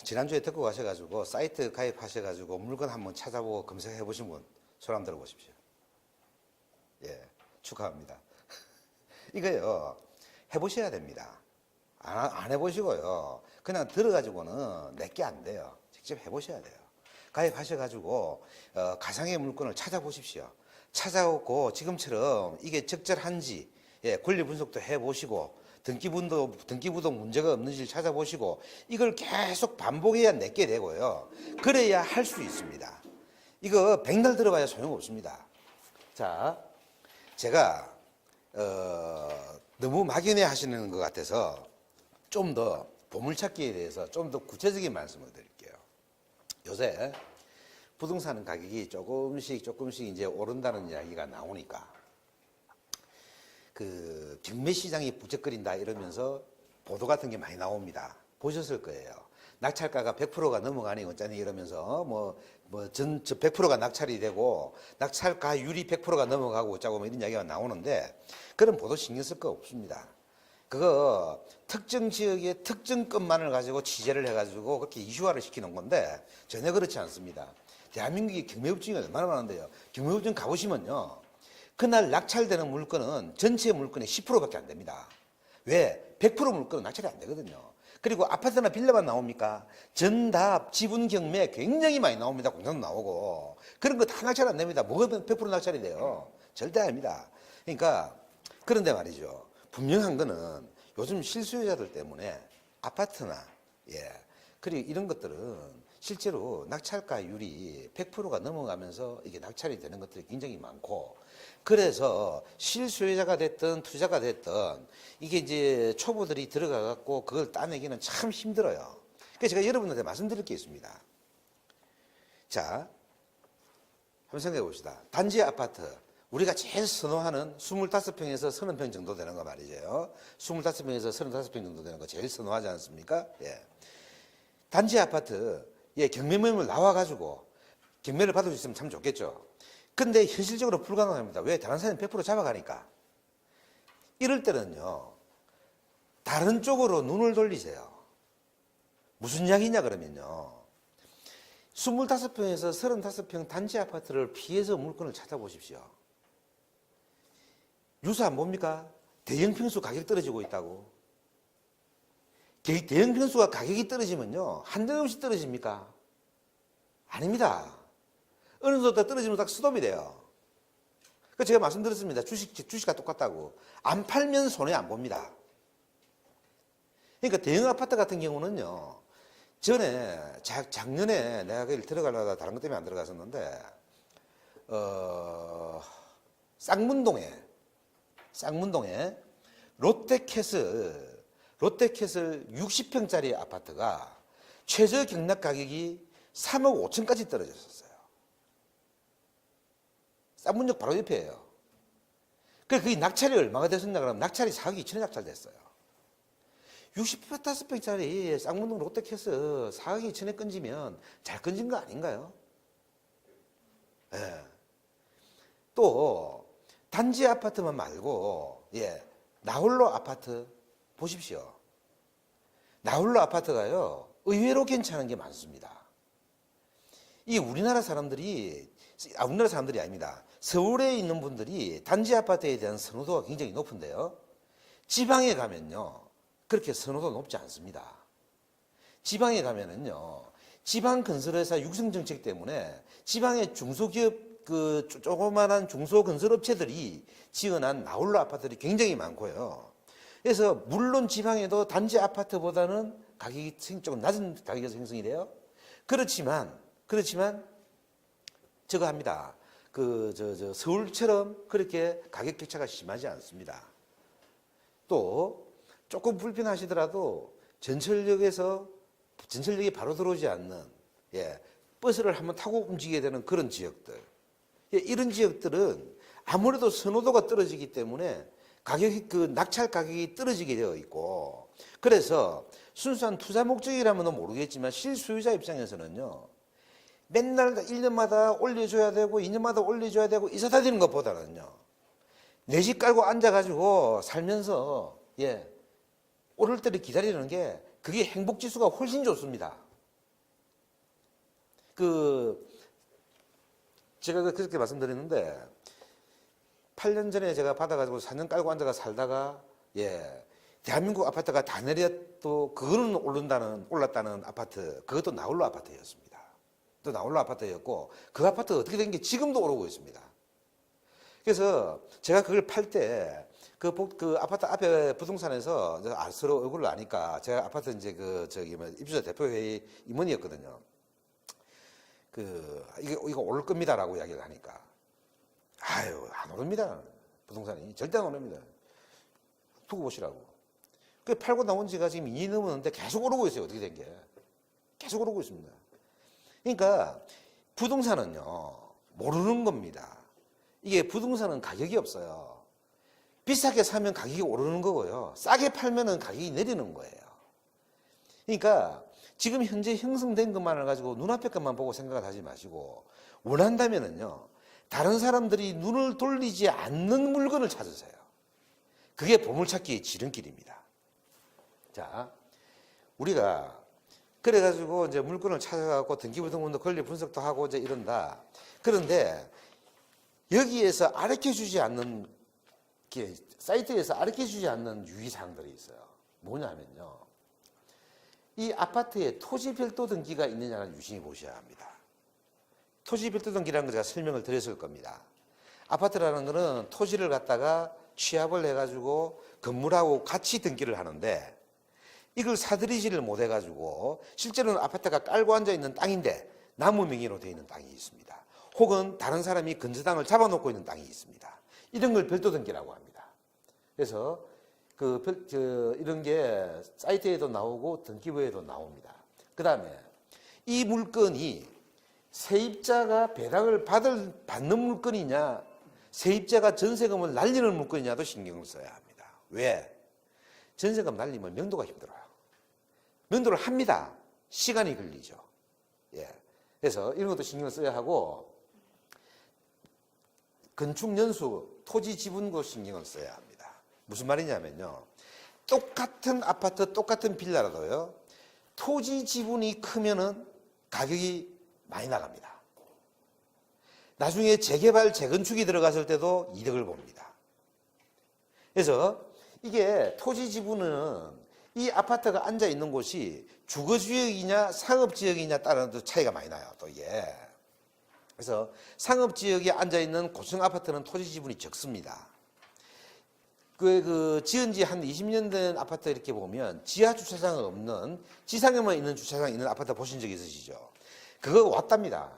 지난주에 듣고 가셔가지고 사이트 가입하셔가지고 물건 한번 찾아보고 검색해 보신 분 손 한번 들어보십시오. 예, 축하합니다. 이거요, 해보셔야 됩니다. 안 해보시고요, 그냥 들어가지고는 내게 안 돼요. 직접 해보셔야 돼요. 가입하셔가지고 가상의 물건을 찾아보십시오. 찾아오고 지금처럼 이게 적절한지, 예, 권리 분석도 해보시고 등기부도 문제가 없는지 찾아보시고 이걸 계속 반복해야 내게 되고요. 그래야 할 수 있습니다. 이거 백날 들어봐야 소용없습니다. 자, 제가 너무 막연해 하시는 것 같아서 좀 더 보물찾기에 대해서 좀 더 구체적인 말씀을 드릴게요. 요새 부동산 가격이 조금씩 이제 오른다는 이야기가 나오니까 그 경매 시장이 부쩍거린다 이러면서 보도 같은 게 많이 나옵니다. 보셨을 거예요. 낙찰가가 100%가 넘어가니 어쩌니 이러면서 뭐 100%가 낙찰이 되고 낙찰가율이 100%가 넘어가고 어쩌고 뭐 이런 이야기가 나오는데 그런 보도 신경 쓸 거 없습니다. 그거 특정 지역의 특정 것만을 가지고 취재를 해가지고 그렇게 이슈화를 시키는 건데 전혀 그렇지 않습니다. 대한민국에 경매업종이 얼마나 많은데요. 경매업종 가보시면요, 그날 낙찰되는 물건은 전체 물건의 10%밖에 안 됩니다. 왜? 100% 물건은 낙찰이 안 되거든요. 그리고 아파트나 빌라만 나옵니까? 전답, 지분 경매 굉장히 많이 나옵니다. 공장도 나오고. 그런 거 다 낙찰 안 됩니다. 뭐가 100% 낙찰이 돼요? 절대 아닙니다. 그러니까 그런데 말이죠. 분명한 거는 요즘 실수요자들 때문에 아파트나, 예, 그리고 이런 것들은 실제로 낙찰가율이 100%가 넘어가면서 이게 낙찰이 되는 것들이 굉장히 많고, 그래서 실수요자가 됐든 투자가 됐든 이게 이제 초보들이 들어가 갖고 그걸 따내기는 참 힘들어요. 그래서 제가 여러분한테 말씀드릴 게 있습니다. 자, 한번 생각해 봅시다. 단지 아파트, 우리가 제일 선호하는 25평에서 30평 정도 되는 거 말이죠. 25평에서 35평 정도 되는 거 제일 선호하지 않습니까? 예. 단지 아파트, 예, 경매 모임을 나와가지고 경매를 받을 수 있으면 참 좋겠죠. 근데 현실적으로 불가능합니다. 왜? 다른 사람이 100% 잡아가니까. 이럴 때는요, 다른 쪽으로 눈을 돌리세요. 무슨 이야기냐 그러면요, 25평에서 35평 단지 아파트를 피해서 물건을 찾아보십시오. 유사 안 봅니까? 대형 평수 가격 떨어지고 있다고. 대형 평수가 가격이 떨어지면요, 한정없이 떨어집니까? 아닙니다. 어느 정도 떨어지면 딱 스톱이 돼요. 그 제가 말씀드렸습니다. 주식과 똑같다고. 안 팔면 손해 안 봅니다. 그러니까 대형 아파트 같은 경우는요, 전에 작년에 내가 거기 들어가려다 다른 것 때문에 안 들어갔었는데, 쌍문동에 롯데캐슬 60평짜리 아파트가 최저 경락 가격이 3억 5천까지 떨어졌었어요. 쌍문역 바로 옆이에요. 그게 낙찰이 얼마가 됐었냐 그러면 낙찰이 4억 2천에 낙찰됐어요. 65평짜리 쌍문동 롯데캐슬 4억 2천에 건지면 잘 건진 거 아닌가요? 예. 또 단지 아파트만 말고, 예, 나홀로 아파트 보십시오. 나홀로 아파트가요, 의외로 괜찮은 게 많습니다. 이 우리나라 사람들이 아닙니다. 서울에 있는 분들이 단지 아파트에 대한 선호도가 굉장히 높은데요, 지방에 가면요, 그렇게 선호도 높지 않습니다. 지방에 가면은요, 지방 건설회사 육성 정책 때문에 지방의 중소기업, 그 조그만한 중소건설업체들이 지어난 나홀로 아파트들이 굉장히 많고요. 그래서 물론 지방에도 단지 아파트보다는 가격이 조금 낮은 가격에서 형성이 돼요. 그렇지만 저거 합니다. 서울처럼 그렇게 가격 격차가 심하지 않습니다. 또 조금 불편하시더라도 전철역이 바로 들어오지 않는, 예, 버스를 한번 타고 움직여야 되는 그런 지역들, 예, 이런 지역들은 아무래도 선호도가 떨어지기 때문에 낙찰 가격이 떨어지게 되어 있고, 그래서 순수한 투자 목적이라면 모르겠지만 실소유자 입장에서는요, 맨날 1년마다 올려줘야 되고 2년마다 올려줘야 되고 이사 다니는 것보다는요, 내 집 깔고 앉아가지고 살면서, 예, 오를 때를 기다리는 게 그게 행복 지수가 훨씬 좋습니다. 제가 그렇게 말씀드렸는데 8년 전에 제가 받아가지고 4년 깔고 앉아가 살다가 대한민국 아파트가 다 내려도 그거는 올랐다는 아파트, 그것도 나홀로 아파트였습니다. 또 나홀로 아파트였고 그 아파트 어떻게 된 게 지금도 오르고 있습니다. 그래서 제가 그걸 팔 때 그 아파트 앞에 부동산에서 서로 얼굴을 아니까 제가 아파트 이제 입주자 대표회의 임원이었거든요. 이거 오를 겁니다라고 이야기를 하니까 아유 안 오릅니다. 부동산이 절대 안 오릅니다. 두고 보시라고. 그 팔고 나온 지가 지금 2년 넘었는데 계속 오르고 있어요. 어떻게 된 게. 계속 오르고 있습니다. 그러니까 부동산은요 모르는 겁니다. 이게 부동산은 가격이 없어요. 비싸게 사면 가격이 오르는 거고요. 싸게 팔면은 가격이 내리는 거예요. 그러니까 지금 현재 형성된 것만을 가지고 눈앞의 것만 보고 생각을 하지 마시고 원한다면은요 다른 사람들이 눈을 돌리지 않는 물건을 찾으세요. 그게 보물찾기의 지름길입니다. 자, 우리가 그래가지고 이제 물건을 찾아가고 등기부등본도 권리 분석도 하고 이제 이런다. 그런데 여기에서 알려주지 않는 사이트에서 알려주지 않는 유의사항들이 있어요. 뭐냐면요. 이 아파트에 토지 별도 등기가 있느냐를 유심히 보셔야 합니다. 토지 별도 등기라는 거 제가 설명을 드렸을 겁니다. 아파트라는 거는 토지를 갖다가 취합을 해가지고 건물하고 같이 등기를 하는데 이걸 사들이지를 못해가지고 실제로는 아파트가 깔고 앉아있는 땅인데 나무 명의로 되어 있는 땅이 있습니다. 혹은 다른 사람이 건저당을 잡아놓고 있는 땅이 있습니다. 이런 걸 별도 등기라고 합니다. 그래서 이런 게 사이트에도 나오고 등기부에도 나옵니다. 그 다음에 이 물건이 세입자가 배당을 받는 물건이냐 세입자가 전세금을 날리는 물건이냐도 신경을 써야 합니다. 왜? 전세금 날리면 명도가 힘들어요. 면도를 합니다. 시간이 걸리죠. 그래서 이런 것도 신경을 써야 하고 건축 연수, 토지 지분도 신경을 써야 합니다. 무슨 말이냐면요. 똑같은 아파트, 똑같은 빌라라도요. 토지 지분이 크면은 가격이 많이 나갑니다. 나중에 재개발, 재건축이 들어갔을 때도 이득을 봅니다. 그래서 이게 토지 지분은 이 아파트가 앉아 있는 곳이 주거지역이냐 상업지역이냐 따라 차이가 많이 나요. 또 이게. 그래서 상업지역에 앉아 있는 고층 아파트는 토지 지분이 적습니다. 지은 지 한 20년 된 아파트 이렇게 보면 지하 주차장 없는 지상에만 있는 주차장 있는 아파트 보신 적 있으시죠? 그거 왔답니다.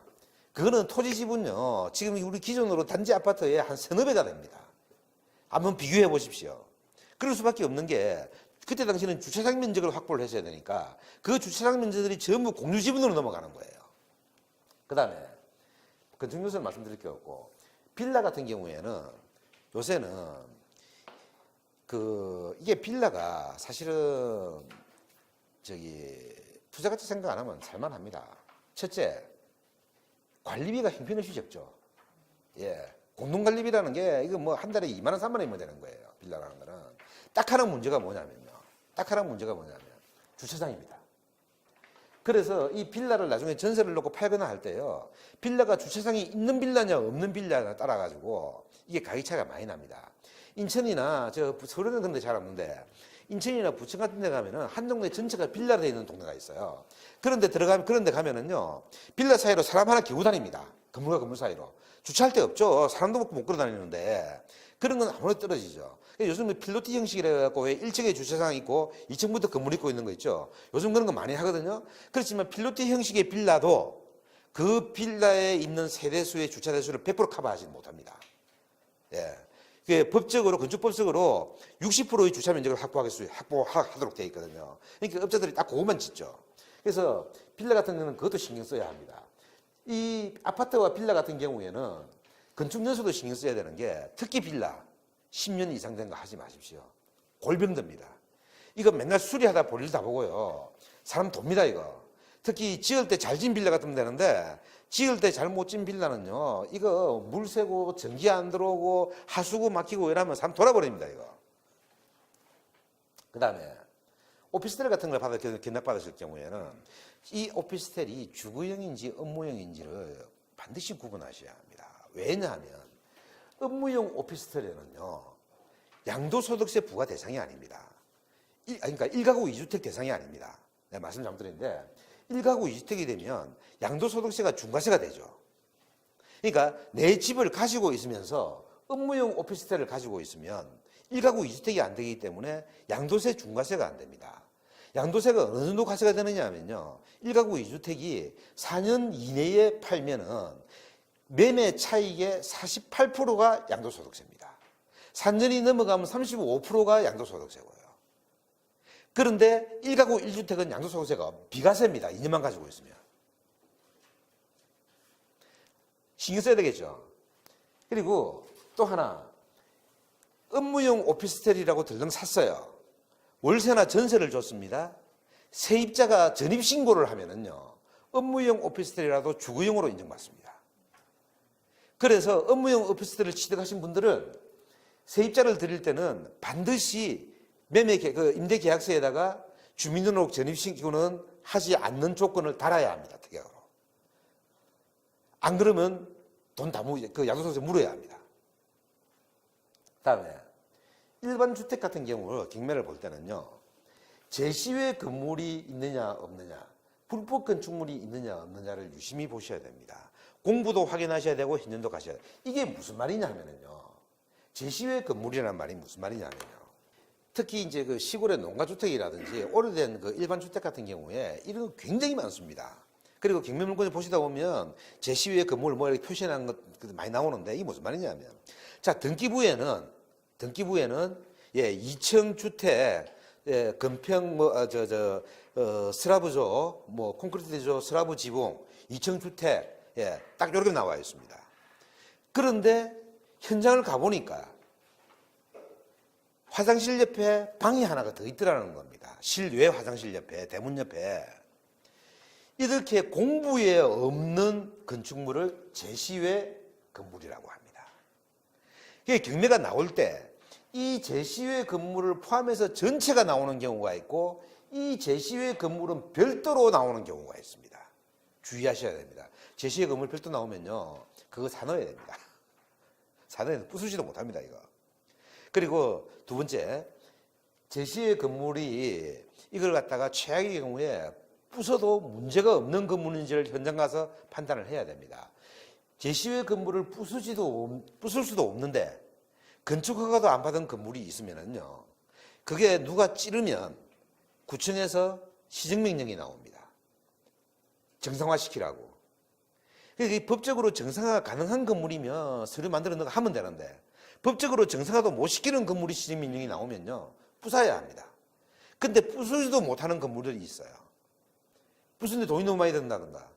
그거는 토지 지분요. 지금 우리 기존으로 단지 아파트의 한 3~4배가 됩니다. 한번 비교해 보십시오. 그럴 수밖에 없는 게 그때 당시에는 주차장 면적을 확보를 했어야 되니까 그 주차장 면적들이 전부 공유 지분으로 넘어가는 거예요. 그 다음에 건축 요소를 말씀드릴 게 없고 빌라 같은 경우에는 요새는 이게 빌라가 사실은 투자같이 생각 안 하면 살만합니다. 첫째, 관리비가 형편없이 적죠. 공동관리비라는 게 이거 뭐 한 달에 2만 원, 3만 원이면 되는 거예요. 빌라라는 거는. 딱 하나 문제가 뭐냐면 주차장입니다. 그래서 이 빌라를 나중에 전세를 놓고 팔거나 할 때요. 빌라가 주차장이 있는 빌라냐 없는 빌라냐 따라 가지고 이게 가격 차이가 많이 납니다. 인천이나 서울에는 그런 데 잘 없는데 인천이나 부천 같은 데 가면은 한 동네 전체가 빌라로 되어 있는 동네가 있어요. 그런 데 가면은요. 빌라 사이로 사람 하나 기고 다닙니다. 건물과 건물 사이로. 주차할 데 없죠. 사람도 못 걸어 다니는데. 그런 건 아무래도 떨어지죠. 요즘은 필로티 형식이라 해갖고 왜 1층에 주차장 있고 2층부터 건물 있고 있는 거 있죠. 요즘 그런 거 많이 하거든요. 그렇지만 필로티 형식의 빌라도 그 빌라에 있는 세대수의 주차 대수를 100% 커버하지 못합니다. 법적으로, 건축법적으로 60%의 주차 면적을 확보하도록 되어 있거든요. 그러니까 업자들이 딱 그것만 짓죠. 그래서 빌라 같은 경우는 그것도 신경 써야 합니다. 이 아파트와 빌라 같은 경우에는 건축 연수도 신경 써야 되는 게 특히 빌라 10년 이상 된 거 하지 마십시오. 골병듭니다. 이거 맨날 수리하다 볼일 다 보고요. 사람 돕니다 이거. 특히 지을 때 잘 지은 빌라 같으면 되는데 지을 때 잘못 지은 빌라는요. 이거 물 새고 전기 안 들어오고 하수구 막히고 이러면 사람 돌아버립니다 이거. 그 다음에 오피스텔 같은 걸 견학받으실 경우에는 이 오피스텔이 주거용인지 업무용인지를 반드시 구분하셔야 합니다. 왜냐하면 업무용 오피스텔에는요, 양도소득세 부과 대상이 아닙니다. 그러니까 1가구 2주택 대상이 아닙니다. 내가 말씀 잘못 드렸는데 1가구 2주택이 되면 양도소득세가 중과세가 되죠. 그러니까 내 집을 가지고 있으면서 업무용 오피스텔을 가지고 있으면 1가구 2주택이 안 되기 때문에 양도세 중과세가 안 됩니다. 양도세가 어느 정도 과세가 되느냐 하면요, 1가구 2주택이 4년 이내에 팔면은 매매 차익의 48%가 양도소득세입니다. 3년이 넘어가면 35%가 양도소득세고요. 그런데 1가구 1주택은 양도소득세가 비과세입니다. 2년만 가지고 있으면. 신경 써야 되겠죠. 그리고 또 하나, 업무용 오피스텔이라고 들렁 샀어요. 월세나 전세를 줬습니다. 세입자가 전입신고를 하면은요, 업무용 오피스텔이라도 주거용으로 인정받습니다. 그래서 업무용 오피스텔을 취득하신 분들은 세입자를 드릴 때는 반드시 임대계약서에다가 주민등록 전입신고는 하지 않는 조건을 달아야 합니다. 특약으로. 안 그러면 돈 다 양도소득세 물어야 합니다. 다음에 일반 주택 같은 경우 경매를 볼 때는요, 제시외 건물이 있느냐 없느냐, 불법 건축물이 있느냐 없느냐를 유심히 보셔야 됩니다. 공부도 확인하셔야 되고 현년도 가셔야 돼요. 이게 무슨 말이냐 하면은요, 제시외 건물이라는 말이 무슨 말이냐면요, 특히 이제 그 시골의 농가주택이라든지 오래된 그 일반 주택 같은 경우에 이런 거 굉장히 많습니다. 그리고 경매물건을 보시다 보면 제시외 건물 뭐 이렇게 표시한 것 많이 나오는데 이게 무슨 말이냐면, 자, 등기부에는 2층 주택, 건평 스라브조, 콘크리트조, 스라브 지붕, 2층 주택, 딱 이렇게 나와 있습니다. 그런데 현장을 가보니까 화장실 옆에 방이 하나가 더 있더라는 겁니다. 실외 화장실 옆에, 대문 옆에. 이렇게 공부에 없는 건축물을 제시외 건물이라고 합니다. 경매가 나올 때 이 제시외 건물을 포함해서 전체가 나오는 경우가 있고, 이 제시외 건물은 별도로 나오는 경우가 있습니다. 주의하셔야 됩니다. 제시외 건물 별도 나오면요, 그거 사넣어야 됩니다. 사넣어야 부수지도 못합니다, 이거. 그리고 두 번째, 제시외 건물이 이걸 갖다가 최악의 경우에 부숴도 문제가 없는 건물인지를 현장 가서 판단을 해야 됩니다. 제시외 건물을 부술 수도 없는데 건축허가도 안 받은 건물이 있으면은요, 그게 누가 찌르면 구청에서 시정명령이 나옵니다. 정상화시키라고. 그러니까 법적으로 정상화가 가능한 건물이면 서류 만들어 넣고 하면 되는데, 법적으로 정상화도 못 시키는 건물이 시정명령이 나오면요, 부숴야 합니다. 근데 부수지도 못하는 건물들이 있어요. 부수는데 돈이 너무 많이 든다든가.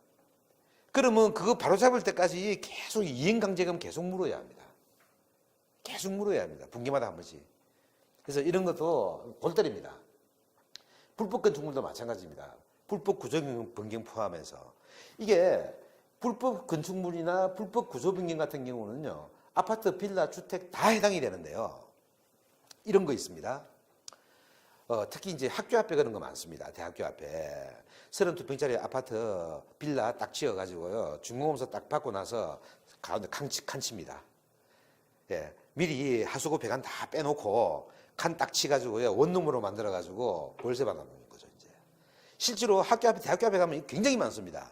그러면 그거 바로 잡을 때까지 계속 이행강제금 계속 물어야 합니다. 계속 물어야 합니다. 분기마다 한 번씩. 그래서 이런 것도 골 때립니다. 불법 건축물도 마찬가지입니다. 불법 구조 변경 포함해서. 이게 불법 건축물이나 불법 구조 변경 같은 경우는요, 아파트, 빌라, 주택 다 해당이 되는데요. 이런 거 있습니다. 특히 이제 학교 앞에 그런 거 많습니다. 대학교 앞에 32평짜리 아파트 빌라 딱 지어가지고요, 준공검사 딱 받고 나서 가운데 칸칩니다. 미리 하수구 배관 다 빼놓고 칸 딱 치가지고요, 원룸으로 만들어가지고 월세 받아놓는 거죠. 이제 실제로 학교 앞에, 대학교 앞에 가면 굉장히 많습니다.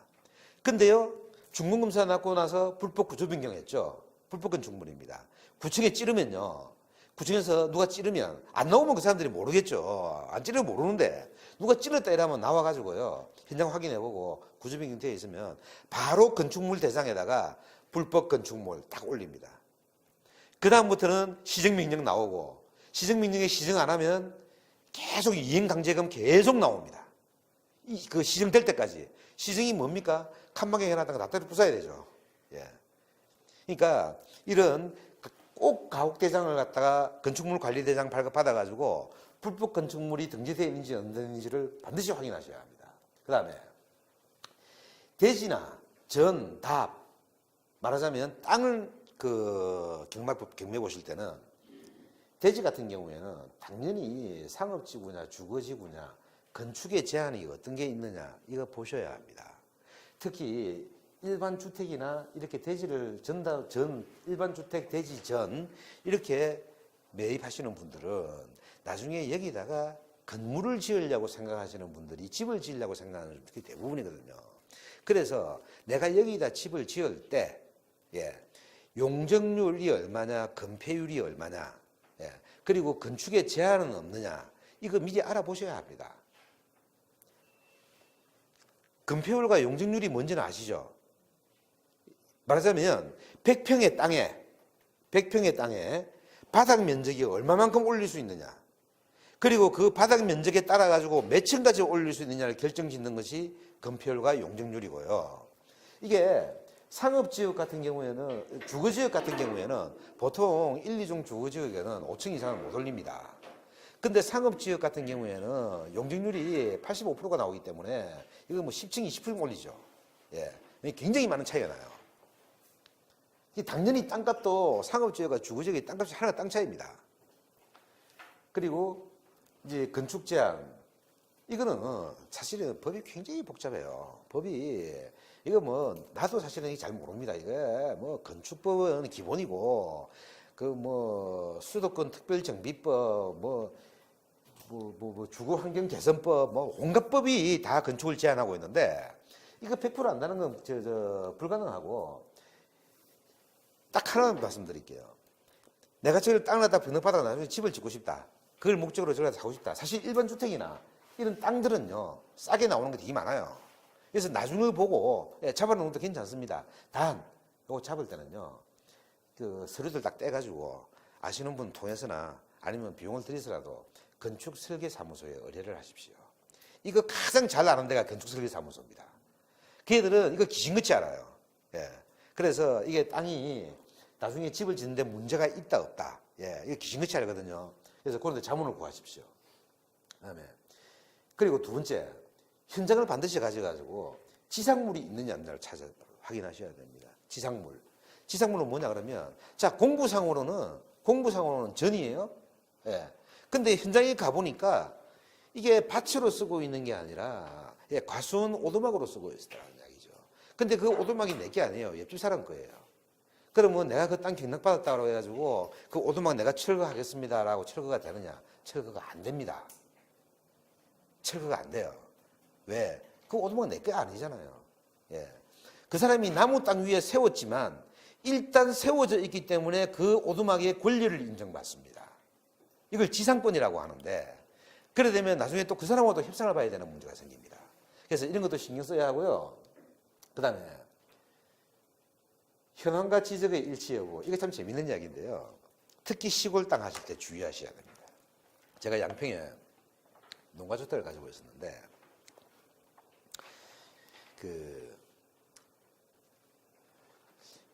근데요, 준공검사 받고 나서 불법 구조 변경했죠. 불법 건축물입니다. 구청에 찌르면요, 구청에서 누가 찌르면 안 나오면 그 사람들이 모르겠죠. 안 찌르면 모르는데 누가 찌르다 이러면 나와가지고요, 현장 확인해보고 구조 변경 되어 있으면 바로 건축물 대상에다가 불법 건축물 딱 올립니다. 그 다음부터는 시정명령 나오고, 시정명령에 시정 안 하면 계속 이행강제금 계속 나옵니다. 그 시정될 때까지. 시정이 뭡니까? 칸막이 해놨다가 납땜을 부숴야 되죠. 그러니까 이런 꼭 가옥대장을 갖다가 건축물 관리대장 발급받아가지고 불법 건축물이 등재되어 있는지 안 되는지를 반드시 확인하셔야 합니다. 그 다음에 대지나 전, 답, 말하자면 땅을 경매 보실 때는 대지 같은 경우에는 당연히 상업지구냐 주거지구냐 건축의 제한이 어떤 게 있느냐 이거 보셔야 합니다. 특히 일반 주택이나 이렇게 대지를 일반 주택 대지 전 이렇게 매입하시는 분들은 나중에 여기다가 건물을 지으려고 생각하시는 분들이 집을 지으려고 생각하는 분들이 대부분이거든요. 그래서 내가 여기다 집을 지을 때 용적률이 얼마냐, 건폐율이 얼마냐, 그리고 건축에 제한은 없느냐 이거 미리 알아보셔야 합니다. 건폐율과 용적률이 뭔지는 아시죠? 말하자면 100평의 땅에 바닥 면적이 얼마만큼 올릴 수 있느냐, 그리고 그 바닥 면적에 따라 가지고 몇 층까지 올릴 수 있느냐를 결정짓는 것이 건폐율과 용적률이고요. 이게 상업지역 같은 경우에는, 주거지역 같은 경우에는 보통 1, 2종 주거지역에는 5층 이상을 못 올립니다. 근데 상업지역 같은 경우에는 용적률이 85%가 나오기 때문에 이거 뭐 10층, 20층 올리죠. 굉장히 많은 차이가 나요. 당연히 땅값도 상업지역과 주거지역의 땅값이 하나가 땅 차이입니다. 그리고 이제 건축 제한, 이거는 사실은 법이 굉장히 복잡해요. 법이 이거 뭐 나도 사실은 잘 모릅니다. 이게 뭐 건축법은 기본이고 그 뭐 수도권 특별정비법 주거 환경 개선법 온갖 법이 다 건축을 제한하고 있는데 이거 100% 안다는 건 불가능하고, 딱 하나만 말씀드릴게요. 내가 저를 땅을 갖다 변호받아가 나중에 집을 짓고 싶다. 그걸 목적으로 저를 사고 싶다. 사실 일반 주택이나 이런 땅들은요 싸게 나오는 게 되게 많아요. 그래서 나중에 보고 잡아놓는 것도 괜찮습니다. 단 이거 잡을 때는요 그 서류들 딱 떼가지고 아시는 분 통해서나 아니면 비용을 들여서라도 건축 설계 사무소에 의뢰를 하십시오. 이거 가장 잘 아는 데가 건축 설계 사무소입니다. 걔들은 이거 귀신같이 알아요. 그래서 이게 땅이 나중에 집을 짓는데 문제가 있다 없다, 이거 귀신같이 알거든요. 그래서 그런 데 자문을 구하십시오. 그다음에 그리고 두 번째, 현장을 반드시 가져가지고 지상물이 있느냐 없느냐를 확인하셔야 됩니다. 지상물은 뭐냐 그러면, 자, 공부상으로는 전이에요. 근데 현장에 가보니까 이게 밭으로 쓰고 있는 게 아니라 과수원 오두막으로 쓰고 있다는 이야기죠. 근데 그 오두막이 내 게 아니에요. 옆집 사람 거예요. 그러면 내가 그 땅 경락받았다고 해가지고 그 오두막 내가 철거하겠습니다라고 철거가 되느냐? 철거가 안 됩니다. 철거가 안 돼요. 왜? 그 오두막 내 게 아니잖아요. 그 사람이 나무 땅 위에 세웠지만 일단 세워져 있기 때문에 그 오두막의 권리를 인정받습니다. 이걸 지상권이라고 하는데, 그래 되면 나중에 또 그 사람하고도 협상을 봐야 되는 문제가 생깁니다. 그래서 이런 것도 신경 써야 하고요. 그 다음에 현황과 지적의 일치 여부, 이게 참 재밌는 이야기인데요. 특히 시골 땅 하실 때 주의하셔야 됩니다. 제가 양평에 농가주택을 가지고 있었는데 그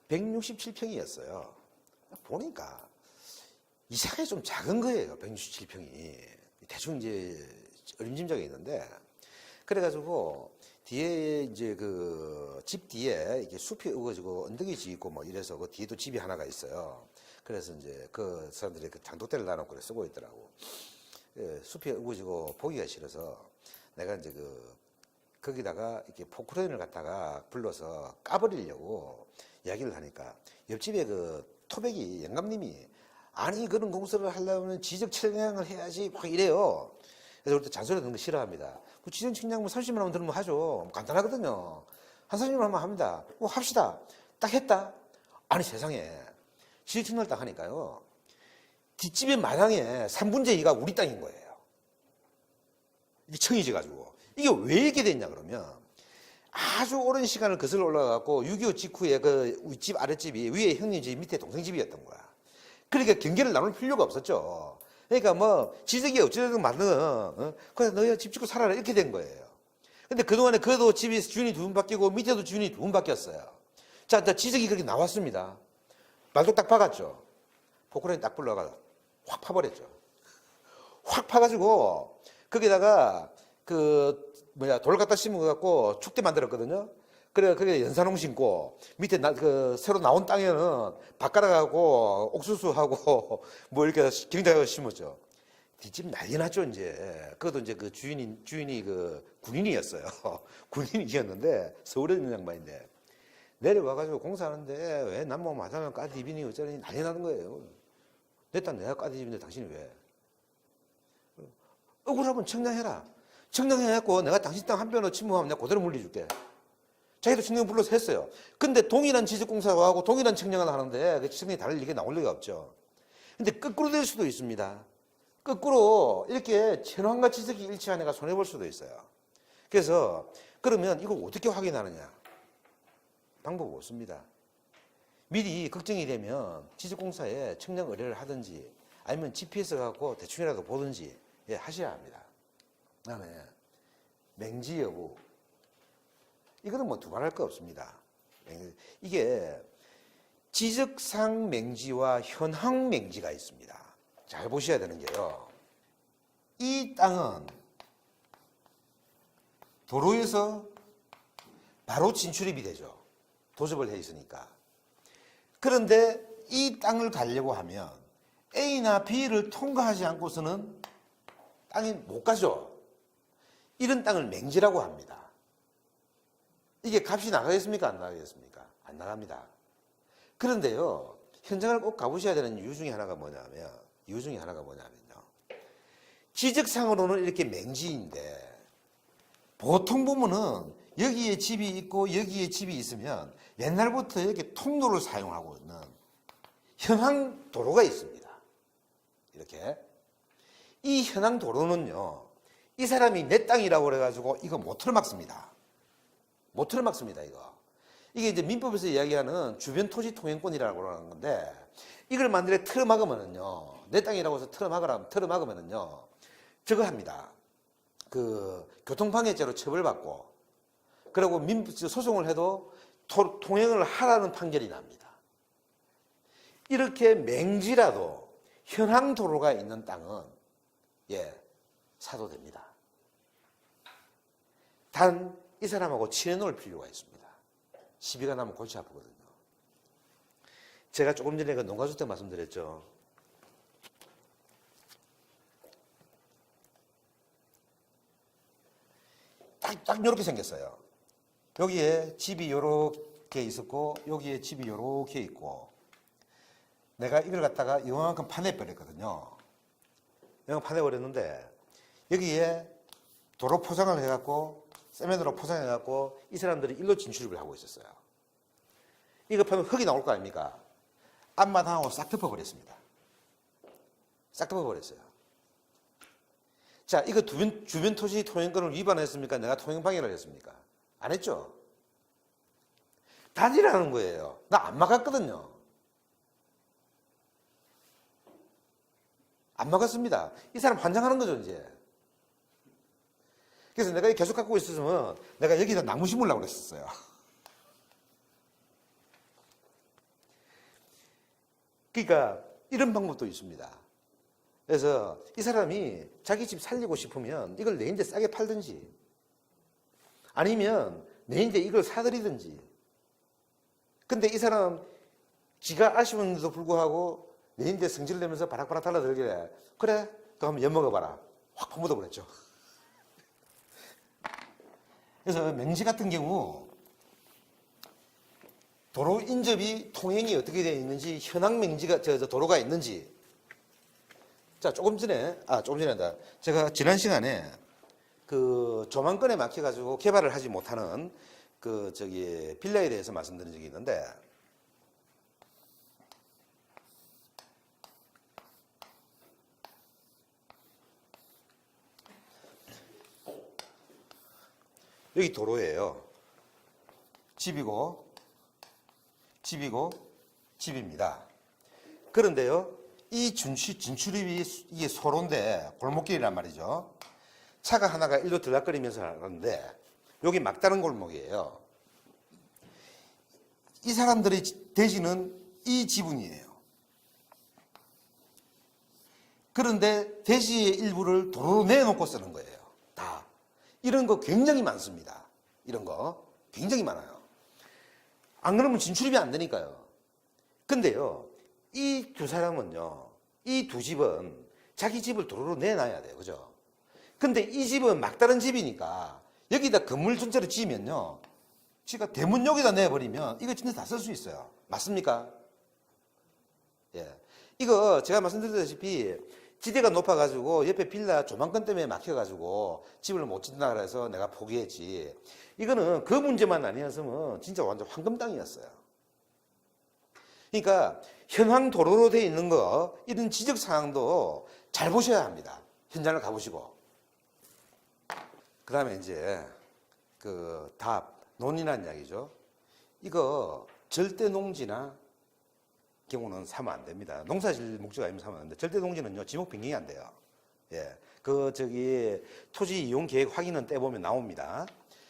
167평이었어요. 보니까 이상하게 좀 작은 거예요. 167평이. 대충 이제 어림짐작이 있는데, 그래가지고 뒤에 이제 그 집 뒤에 이게 숲이 우거지고 언덕이 지고 뭐 이래서 그 뒤에도 집이 하나가 있어요. 그래서 이제 그 사람들이 그 장독대를 놔놓고 쓰고 있더라고. 숲이 우거지고 보기가 싫어서 내가 이제 거기다가 이렇게 포크레인을 갖다가 불러서 까버리려고 이야기를 하니까 옆집에 그 토백이 영감님이, 아니 그런 공사를 하려면 지적 측량을 해야지 막 이래요. 그래서 우리 잔소리 듣는 거 싫어합니다. 그 지적 측량 뭐 30만 원 들으면 하죠. 간단하거든요. 한 30만 원만 합니다. 합시다. 딱 했다. 아니 세상에 지적 측량을 딱 하니까요, 뒷집의 마당에 3분의 2가 우리 땅인 거예요. 이게 청이 져가지고. 이게 왜 이렇게 됐냐 그러면, 아주 오랜 시간을 거슬러 올라가고 6.25 직후에 그 윗집 아랫집이 위에 형님 집 밑에 동생 집이었던 거야. 그러니까 경계를 나눌 필요가 없었죠. 그러니까 뭐 지적이 어찌됐든 맞는, 그래 너희 집 짓고 살아라 이렇게 된 거예요. 근데 그동안에 그래도 집이 주인이 두 분 바뀌고 밑에도 주인이 두 분 바뀌었어요. 자, 지적이 그렇게 나왔습니다. 말도 딱 박았죠. 포크레인 딱 불러가 확 파버렸죠. 확 파가지고 거기다가 돌 갖다 심어갖고 축대 만들었거든요. 그래, 그게 연산홍 심고, 밑에 새로 나온 땅에는 밭 갈아가고, 옥수수하고, 뭐 이렇게 경작을 심었죠. 뒷집 난리 났죠, 이제. 그것도 이제 그 주인이 그 군인이었어요. 군인이었는데, 서울에 있는 양반인데. 내려와가지고 공사하는데, 왜 남모 마당을 까디비니 어쩌니 난리 나는 거예요. 내 딸 내가 까디비는데 당신이 왜? 억울하면 청량해라. 청량해갖고 내가 당신 땅 한 뼘으로 침범하면 내가 그대로 물려줄게. 자기도 청량 불러서 했어요. 근데 동일한 지적공사하고 동일한 청량을 하는데 그 청량이 다를 리가 나올 리가 없죠. 근데 거꾸로 될 수도 있습니다. 거꾸로 이렇게 천황과 지적이 일치한 애가 손해볼 수도 있어요. 그래서 그러면 이걸 어떻게 확인하느냐? 방법 없습니다. 미리 걱정이 되면 지적공사에 청량 의뢰를 하든지 아니면 GPS 갖고 대충이라도 보든지 하셔야 합니다. 그다음에 맹지 여부. 이거는 뭐 두말할 거 없습니다. 이게 지적상 맹지와 현황 맹지가 있습니다. 잘 보셔야 되는 게요. 이 땅은 도로에서 바로 진출입이 되죠. 도접을 해 있으니까. 그런데 이 땅을 가려고 하면 A나 B를 통과하지 않고서는 땅이 못 가죠. 이런 땅을 맹지라고 합니다. 이게 값이 나가겠습니까? 안 나가겠습니까? 안 나갑니다. 그런데요, 현장을 꼭 가보셔야 되는 이유 중에 하나가 뭐냐면요. 지적상으로는 이렇게 맹지인데, 보통 보면은 여기에 집이 있고 여기에 집이 있으면 옛날부터 이렇게 통로를 사용하고 있는 현황 도로가 있습니다. 이렇게. 이 현황 도로는요, 이 사람이 내 땅이라고 그래가지고 이거 못 틀어막습니다. 못 틀어막습니다, 이거. 이게 이제 민법에서 이야기하는 주변 토지 통행권이라고 하는 건데, 이걸 만들어 틀어막으면은요, 내 땅이라고 해서 틀어막으면은요, 저거 합니다. 그, 교통방해죄로 처벌받고, 그리고 소송을 해도 통행을 하라는 판결이 납니다. 이렇게 맹지라도 현황 도로가 있는 땅은, 사도 됩니다. 단, 이 사람하고 친해 놓을 필요가 있습니다. 시비가 나면 골치 아프거든요. 제가 조금 전에 그 농가주택 말씀드렸죠. 딱 이렇게 생겼어요. 여기에 집이 이렇게 있었고 여기에 집이 이렇게 있고 내가 이걸 갖다가 이만큼 파내버렸거든요. 이만큼 파내버렸는데 여기에 도로 포장을 해갖고 세면으로 포장해갖고 이 사람들이 일로 진출을 하고 있었어요. 이거 파면 흙이 나올 거 아닙니까? 앞마당하고 싹 덮어버렸습니다. 싹 덮어버렸어요. 자, 이거 주변 토지 통행권을 위반했습니까? 내가 통행방해를 했습니까? 안 했죠? 단일하는 거예요. 나 안 막았거든요. 안 막았습니다. 이 사람 환장하는 거죠, 이제. 그래서 내가 계속 갖고 있었으면 내가 여기다 나무 심으려고 그랬었어요. 그러니까 이런 방법도 있습니다. 그래서 이 사람이 자기 집 살리고 싶으면 이걸 내인데 싸게 팔든지 아니면 내인데 이걸 사들이든지. 근데 이 사람 지가 아쉬운데도 불구하고 내인데 성질 내면서 바락바락 달라들길래 그래? 또 한번 엿먹어봐라. 확 퍼묻어버렸죠. 그래서 맹지 같은 경우 도로 인접이 통행이 어떻게 되어 있는지 현황 맹지가 도로가 있는지 자 조금 전에 한다. 제가 지난 시간에 그 조망권에 막혀가지고 개발을 하지 못하는 그 빌라에 대해서 말씀드린 적이 있는데 여기 도로예요. 집이고 집입니다. 그런데요, 이 진출입이 이게 소로인데 골목길이란 말이죠. 차가 하나가 일로 들락거리면서 가는데 여기 막다른 골목이에요. 이 사람들의 대지는 이 지분이에요. 그런데 대지의 일부를 도로로 내놓고 쓰는 거예요. 다. 이런 거 굉장히 많습니다. 이런 거 굉장히 많아요. 안 그러면 진출입이 안 되니까요. 근데요, 이 두 사람은요, 이 두 집은 자기 집을 도로로 내놔야 돼요. 그죠? 근데 이 집은 막다른 집이니까 여기다 건물 전체를 지으면요. 지가 대문 여기다 내버리면 이거 진짜 다 쓸 수 있어요. 맞습니까? 예. 이거 제가 말씀드렸다시피 지대가 높아가지고 옆에 빌라 조망권 때문에 막혀가지고 집을 못 짓는다 그래서 내가 포기했지. 이거는 그 문제만 아니었으면 진짜 완전 황금 땅이었어요. 그러니까 현황 도로로 되어 있는 거 이런 지적 사항도 잘 보셔야 합니다. 현장을 가보시고. 그 다음에 이제 그 답, 논이란 이야기죠. 이거 절대 농지나 경우는 사면 안 됩니다. 농사질 목적이 아니면 사면 안 돼요. 절대 농지는요, 지목 변경이 안 돼요. 예. 토지 이용 계획 확인은 떼보면 나옵니다.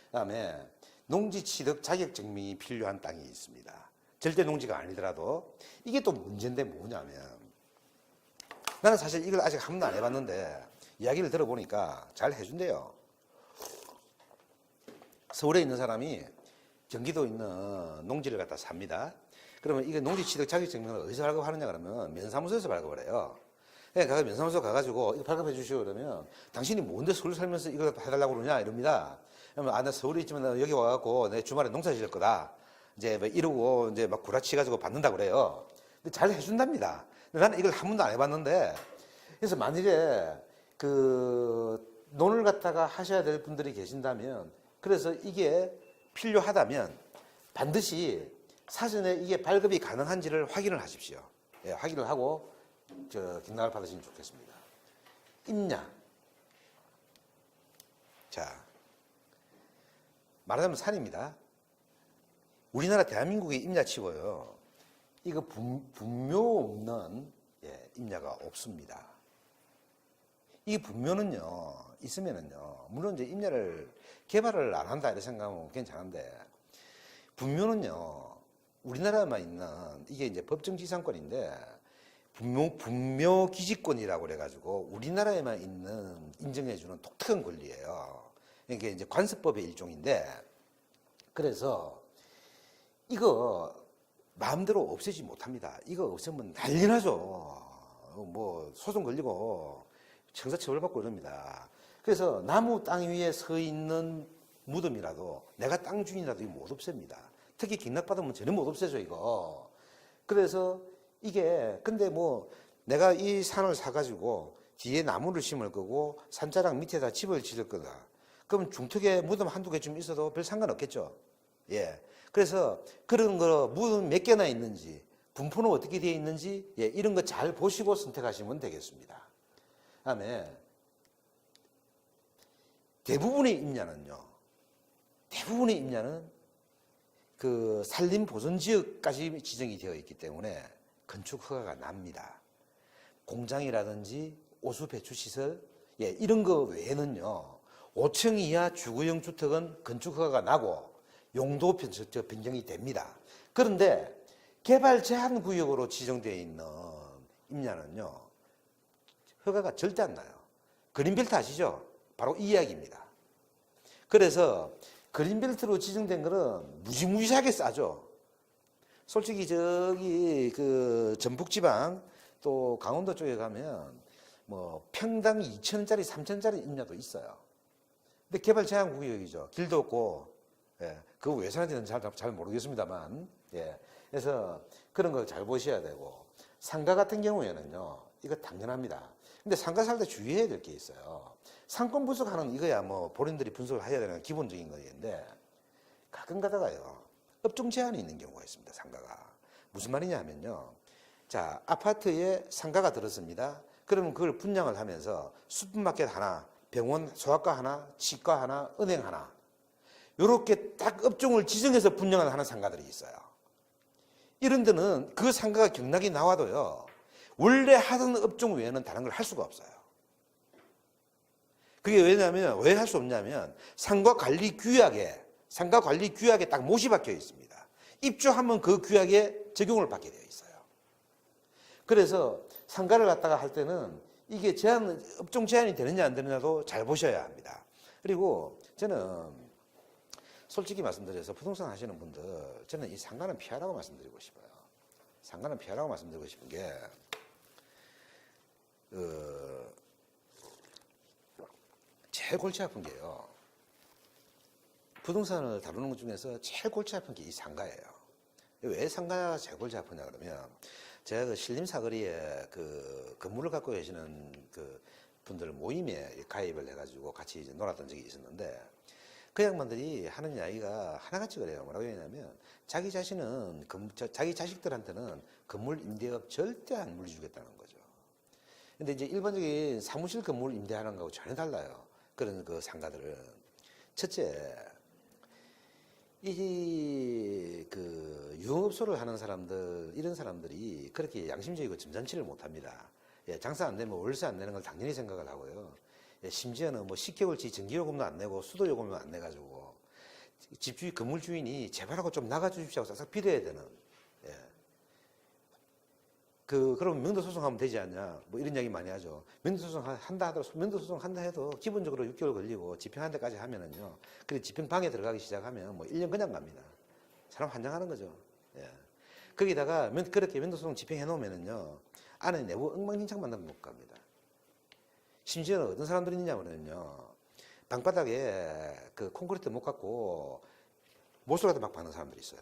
그 다음에 농지 취득 자격 증명이 필요한 땅이 있습니다. 절대 농지가 아니더라도 이게 또 문제인데 뭐냐면 나는 사실 이걸 아직 한 번도 안 해봤는데 이야기를 들어보니까 잘 해준대요. 서울에 있는 사람이 경기도에 있는 농지를 갖다 삽니다. 그러면 이게 농지 취득 자격 증명을 어디서 발급하느냐 그러면 면사무소에서 발급을 해요. 그러니까 면사무소 가가지고 이거 발급해 주시오 그러면 당신이 뭔데 서울 살면서 이걸 해달라고 그러냐 이럽니다. 그러면 나 서울에 있지만 나 여기 와갖고 내 주말에 농사 지을 거다. 이제 뭐 이러고 이제 막 구라치가지고 받는다 그래요. 근데 잘 해준답니다. 근데 나는 이걸 한 번도 안 해봤는데 그래서 만일에 그 논을 갖다가 하셔야 될 분들이 계신다면 그래서 이게 필요하다면 반드시 사전에 이게 발급이 가능한지를 확인을 하십시오. 예, 확인을 하고 경락을 받으시면 좋겠습니다. 임야. 자, 말하자면 산입니다. 우리나라 대한민국의 임야치고요. 이거 분묘 없는 임야가 없습니다. 이 분묘는요, 있으면은요, 물론 이제 임야를 개발을 안 한다 이런 생각하면 괜찮은데, 분묘는요, 우리나라에만 있는 이게 이제 법정지상권인데, 분묘 기지권이라고 그래가지고 우리나라에만 있는 인정해주는 독특한 권리예요. 이게 이제 관습법의 일종인데, 그래서 이거 마음대로 없애지 못합니다. 이거 없애면 난리 나죠. 뭐 소송 걸리고 형사처벌받고 이럽니다. 그래서 나무 땅 위에 서 있는 무덤이라도 내가 땅 주인이라도 이거 못 없앱니다. 특히 경락받으면 전혀 못 없애죠 이거. 그래서 이게 근데 뭐 내가 이 산을 사가지고 뒤에 나무를 심을 거고 산자락 밑에다 집을 지을 거다. 그럼 중턱에 무덤 한두 개쯤 있어도 별 상관없겠죠. 예. 그래서 그런 거 무덤 몇 개나 있는지 분포는 어떻게 되어 있는지 이런 거 잘 보시고 선택하시면 되겠습니다. 그다음에 대부분의 임야는 그 산림 보전 지역까지 지정이 되어 있기 때문에 건축 허가가 납니다. 공장이라든지 오수 배출 시설 이런 거 외에는요 5층 이하 주거용 주택은 건축 허가가 나고 용도 변경이 됩니다. 그런데 개발 제한 구역으로 지정되어 있는 임야는요 허가가 절대 안 나요. 그린벨트 아시죠? 바로 이 이야기입니다. 그래서 그린벨트로 지정된 거는 무지무지하게 싸죠. 솔직히 저기 그 전북지방 또 강원도 쪽에 가면 뭐 평당 2,000원짜리 3,000원짜리 임야도 있어요. 근데 개발 제한 구역이죠. 길도 없고 그 왜 사는지는 잘 모르겠습니다만 그래서 그런 걸 잘 보셔야 되고 상가 같은 경우에는요 이거 당연합니다. 근데 상가 살 때 주의해야 될 게 있어요. 상권 분석하는 이거야 뭐 본인들이 분석을 해야 되는 기본적인 거인데 가끔 가다가요 업종 제한이 있는 경우가 있습니다. 상가가 무슨 말이냐 하면요 자 아파트에 상가가 들었습니다. 그러면 그걸 분양을 하면서 슈퍼마켓 하나 병원 소아과 하나 치과 하나 은행 하나 요렇게 딱 업종을 지정해서 분양을 하는 상가들이 있어요. 이런 데는 그 상가가 경락이 나와도요 원래 하던 업종 외에는 다른 걸 할 수가 없어요. 그게 왜냐하면 왜 할 수 없냐면 상가 관리 규약에 딱 못이 박혀 있습니다. 입주하면 그 규약에 적용을 받게 되어 있어요. 그래서 상가를 갖다가 할 때는 이게 업종 제한이 되느냐 안 되느냐도 잘 보셔야 합니다. 그리고 저는 솔직히 말씀드려서 부동산 하시는 분들 저는 이 상가는 피하라고 말씀드리고 싶어요. 상가는 피하라고 말씀드리고 싶은 게 제일 골치 아픈 게요. 부동산을 다루는 것 중에서 제일 골치 아픈 게 이 상가예요. 왜 상가가 제일 골치 아프냐 그러면 제가 그 신림 사거리에 그 건물을 갖고 계시는 그 분들 모임에 가입을 해가지고 같이 이제 놀았던 적이 있었는데 그 양반들이 하는 이야기가 하나같이 그래요. 뭐라고 했냐면 자기 자신은 자기 자식들한테는 건물 임대업 절대 안 물려주겠다는 거죠. 근데 이제 일반적인 사무실 건물 임대하는 거하고 전혀 달라요. 그런 그 상가들은 첫째 이 그 유흥업소를 하는 사람들 이런 사람들이 그렇게 양심적이고 점잖지를 못합니다. 예, 장사 안 되면 월세 안 내는 걸 당연히 생각을 하고요. 예, 심지어는 뭐 10개월치 전기요금도 안 내고 수도요금도 안 내가지고 집주인 건물 주인이 제발하고 좀 나가주십시오 하고 싹싹 비려야 되는. 예. 그럼 명도소송하면 되지 않냐 뭐 이런 이야기 많이 하죠. 명도소송 한다 하더라도 명도소송 한다 해도 기본적으로 6개월 걸리고 집행한 데까지 하면은요. 그리고 집행방에 들어가기 시작하면 뭐 1년 그냥 갑니다. 사람 환장하는 거죠. 예. 거기다가 그렇게 명도소송 집행해 놓으면은요 안에 내부 엉망진창 만들면 못 갑니다. 심지어는 어떤 사람들이 있냐면요 방바닥에 그 콘크리트 못 갖고 못을 갖다 막 박는 사람들이 있어요.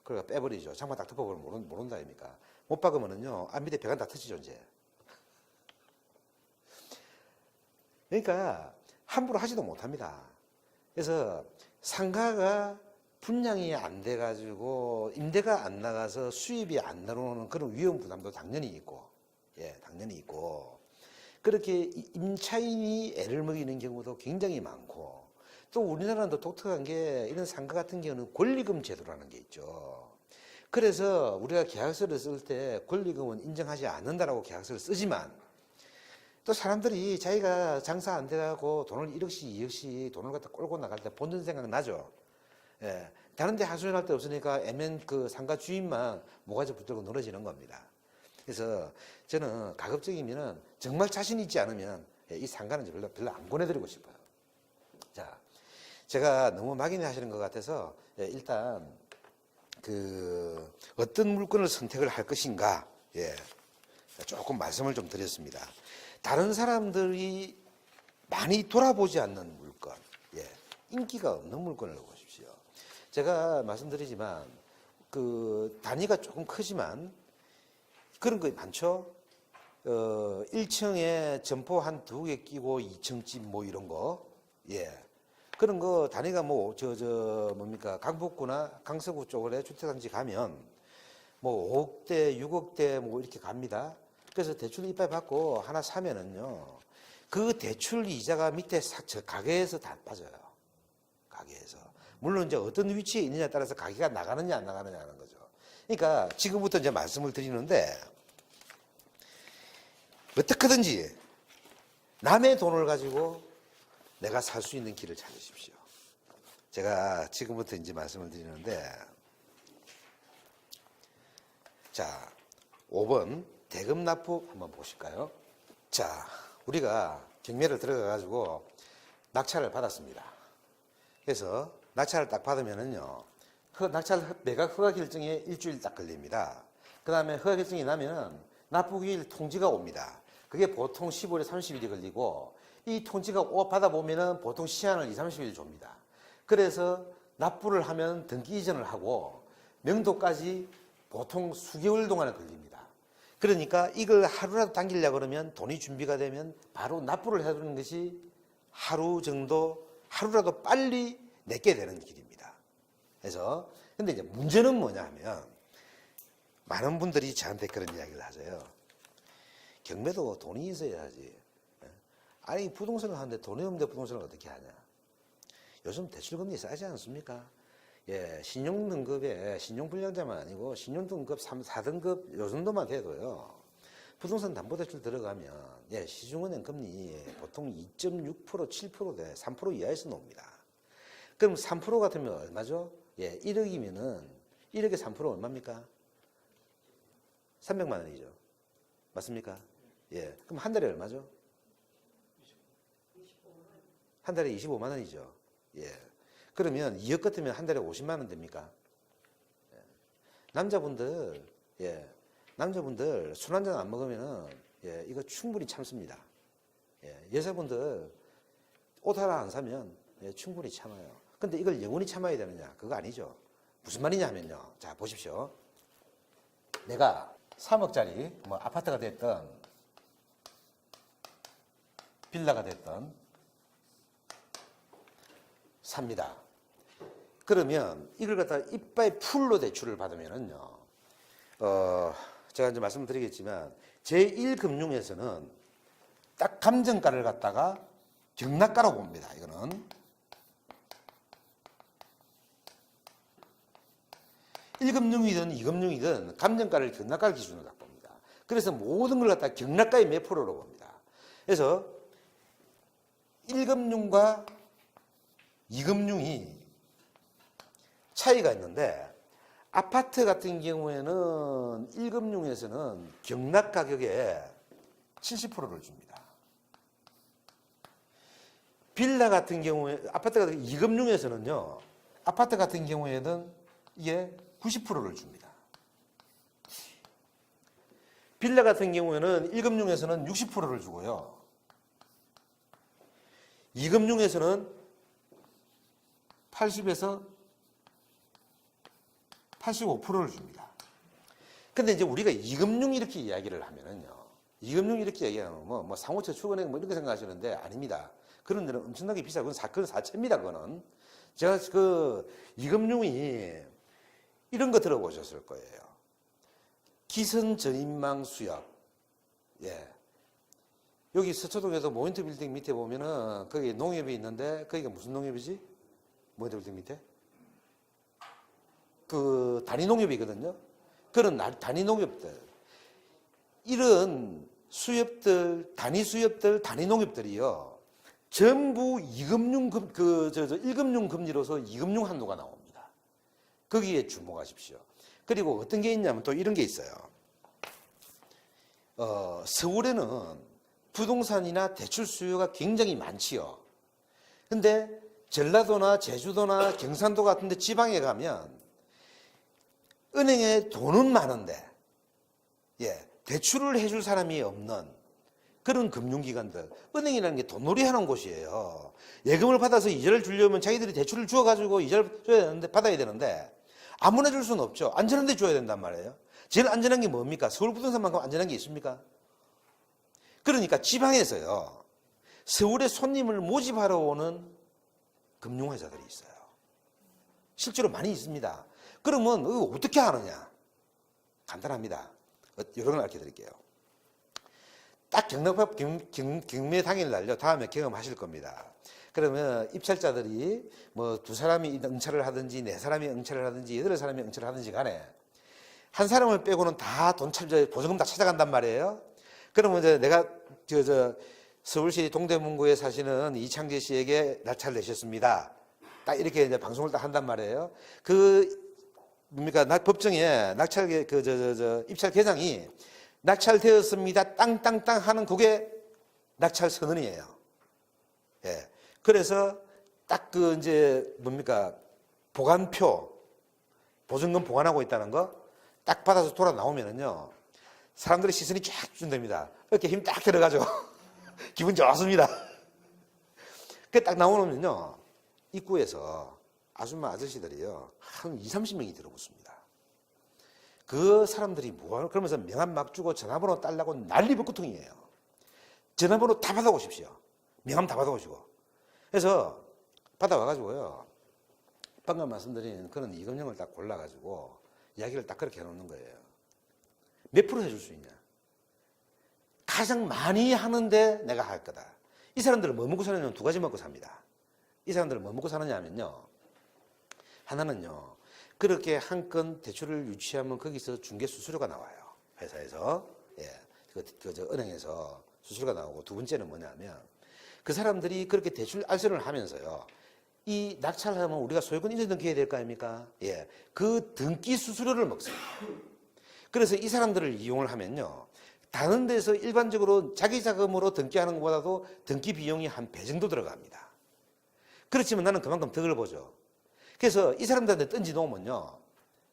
그러니까 빼버리죠. 장판 딱 덮어버리면 모른다 아닙니까? 못 박으면은요, 밑에 벽안 다 터지죠, 이제. 그러니까, 함부로 하지도 못합니다. 그래서, 상가가 분양이 안 돼가지고, 임대가 안 나가서 수입이 안 나오는 그런 위험 부담도 당연히 있고, 예, 당연히 있고, 그렇게 임차인이 애를 먹이는 경우도 굉장히 많고, 또 우리나라는 또 독특한 게, 이런 상가 같은 경우는 권리금 제도라는 게 있죠. 그래서 우리가 계약서를 쓸 때 권리금은 인정하지 않는다라고 계약서를 쓰지만 또 사람들이 자기가 장사 안 돼가고 돈을 1억씩 2억씩 돈을 갖다 끌고 나갈 때 본전 생각 나죠. 예. 다른 데 하소연할 데 없으니까 애맨 그 상가 주인만 모가지 붙들고 늘어지는 겁니다. 그래서 저는 가급적이면 정말 자신 있지 않으면 이 상가는 별로 안 권해드리고 싶어요. 자, 제가 너무 막연히 하시는 것 같아서 일단 어떤 물건을 선택을 할 것인가, 예, 조금 말씀을 좀 드렸습니다. 다른 사람들이 많이 돌아보지 않는 물건, 예, 인기가 없는 물건을 보십시오. 제가 말씀드리지만, 단위가 조금 크지만, 그런 거 많죠? 1층에 점포 한 2개 끼고 2층 집 뭐 이런 거, 예. 그런 거 단위가 뭐 뭡니까 강북구나 강서구 쪽에 주택단지 가면 뭐 5억대 6억대 뭐 이렇게 갑니다. 그래서 대출 이빨 받고 하나 사면은요 그 대출 이자가 밑에 저 가게에서 다 빠져요. 가게에서 물론 이제 어떤 위치에 있느냐에 따라서 가게가 나가느냐 안 나가느냐 하는 거죠. 그러니까 지금부터 이제 말씀을 드리는데 어떻게든지 남의 돈을 가지고 내가 살 수 있는 길을 찾으십시오. 제가 지금부터 이제 말씀을 드리는데, 자, 5번 대금 납부 한번 보실까요? 자, 우리가 경매를 들어가가지고 낙찰을 받았습니다. 그래서 낙찰을 딱 받으면은요, 매각 허가 결정에 일주일 딱 걸립니다. 그 다음에 허가 결정이 나면은 납부기일 통지가 옵니다. 그게 보통 15일에 30일이 걸리고, 이 통지가 받아보면은 보통 시한을 2, 30일 줍니다. 그래서 납부를 하면 등기 이전을 하고 명도까지 보통 수개월 동안에 걸립니다. 그러니까 이걸 하루라도 당기려고 그러면 돈이 준비가 되면 바로 납부를 해두는 것이 하루라도 빨리 내게 되는 길입니다. 그래서 근데 이제 문제는 뭐냐 하면 많은 분들이 저한테 그런 이야기를 하세요. 경매도 돈이 있어야 하지. 아니 부동산을 하는데 돈이 없는데 부동산을 어떻게 하냐. 요즘 대출금리 싸지 않습니까? 예, 신용등급에 신용불량자만 아니고 신용등급 3, 4등급 요 정도만 돼도요. 부동산 담보대출 들어가면 예, 시중은행 금리 보통 2.6% 7%대 3% 이하에서 나옵니다. 그럼 3% 같으면 얼마죠? 예, 1억이면은 1억에 3% 얼마입니까? 300만 원이죠. 맞습니까? 예, 그럼 한 달에 얼마죠? 한 달에 25만 원이죠. 예. 그러면 2억 같으면 한 달에 50만 원 됩니까? 예. 남자분들 술 한잔 안 먹으면은 예, 이거 충분히 참습니다. 예, 여자분들 옷 하나 안 사면 예, 충분히 참아요. 근데 이걸 영원히 참아야 되느냐? 그거 아니죠. 무슨 말이냐 하면요. 자, 보십시오. 내가 3억짜리 뭐 아파트가 됐던 빌라가 됐던 삽니다. 그러면 이걸 갖다가 이빠이 풀로 대출을 받으면은요. 제가 이제 말씀드리겠지만 제1금융에서는 딱 감정가를 갖다가 경락가라고 봅니다. 이거는 1금융이든 2금융이든 감정가를 경락가 기준으로 딱 봅니다. 그래서 모든 걸 갖다가 경락가의 몇 프로로 봅니다. 그래서 1금융과 2금융이 차이가 있는데 아파트 같은 경우에는 1금융에서는 경락 가격의 70%를 줍니다. 빌라 같은 경우에 아파트 같은 2금융에서는요. 아파트 같은 경우에는 이게 90%를 줍니다. 빌라 같은 경우에는 1금융에서는 60%를 주고요. 2금융에서는 80에서 85%를 줍니다. 근데 이제 우리가 2금융 이렇게 이야기를 하면은요. 2금융 이렇게 얘기하면 뭐 상호채 출근액 뭐 이렇게 생각하시는데 아닙니다. 그런 데는 엄청나게 비싸고 그건 사채입니다. 그거는. 제가 그 2금융이 이런 거 들어보셨을 거예요. 기선 저인망 수협. 예. 여기 서초동에서 모인트 빌딩 밑에 보면은 거기 농협이 있는데 거기가 무슨 농협이지? 모인트 빌딩 밑에? 그 단위 농협이거든요. 그런 단위 농협들. 이런 수협들, 단위 수협들, 단위 농협들이요. 전부 2금융 1금융 금리로서 2금융 한도가 나옵니다. 거기에 주목하십시오. 그리고 어떤 게 있냐면 또 이런 게 있어요. 서울에는 부동산이나 대출 수요가 굉장히 많지요. 근데 전라도나 제주도나 경상도 같은 데 지방에 가면 은행에 돈은 많은데 예, 대출을 해줄 사람이 없는 그런 금융기관들. 은행이라는 게 돈놀이 하는 곳이에요. 예금을 받아서 이자를 주려면 자기들이 대출을 주어가지고 이자를 줘야 되는데, 받아야 되는데 아무나 줄 수는 없죠. 안전한 데 줘야 된단 말이에요. 제일 안전한 게 뭡니까? 서울 부동산만큼 안전한 게 있습니까? 그러니까 지방에서요. 서울에 손님을 모집하러 오는 금융회사들이 있어요. 실제로 많이 있습니다. 그러면 어떻게 하느냐? 간단합니다. 이런 걸 알려드릴게요. 딱 경락법 경매 당일 날요. 다음에 경험하실 겁니다. 그러면 입찰자들이 뭐 두 사람이 응찰을 하든지 네 사람이 응찰을 하든지 여덟 사람이 응찰을 하든지 간에 한 사람을 빼고는 다 보증금 다 찾아간단 말이에요. 그러면 이제 내가 서울시 동대문구에 사시는 이창재 씨에게 낙찰 내셨습니다. 딱 이렇게 이제 방송을 딱 한단 말이에요. 법정에 낙찰 입찰 계장이 낙찰되었습니다. 땅땅땅 하는 그게 낙찰 선언이에요. 예. 그래서 딱 보관표, 보증금 보관하고 있다는 거 딱 받아서 돌아 나오면은요, 사람들의 시선이 쫙 준답니다. 이렇게 힘 딱 들어가죠. 기분 좋습니다. 그 딱 나오면요, 입구에서 아줌마 아저씨들이요, 한 20-30명이 들어붙습니다. 그 사람들이 그러면서 명함 막 주고 전화번호 달라고 난리 불구통이에요. 전화번호 다 받아오십시오. 명함 다 받아오시고. 그래서 받아와가지고요, 방금 말씀드린 그런 이금융을 딱 골라가지고 이야기를 딱 그렇게 해놓는 거예요. 몇 프로 해줄 수 있냐? 가장 많이 하는데 내가 할 거다. 이 사람들은 뭐 먹고 사느냐면 두 가지 먹고 삽니다. 이 사람들은 뭐 먹고 사느냐 하면요, 하나는요, 그렇게 한 건 대출을 유치하면 거기서 중개 수수료가 나와요. 회사에서. 예. 은행에서 수수료가 나오고, 두 번째는 뭐냐면 그 사람들이 그렇게 대출 알선을 하면서요, 이 낙찰을 하면 우리가 소유권 인정 등기해야 될 거 아닙니까? 예. 그 등기 수수료를 먹습니다. 그래서 이 사람들을 이용을 하면요, 다른 데서 일반적으로 자기 자금으로 등기하는 것보다도 등기 비용이 한 배 정도 들어갑니다. 그렇지만 나는 그만큼 덕을 보죠. 그래서 이 사람들한테 던지 놓으면요,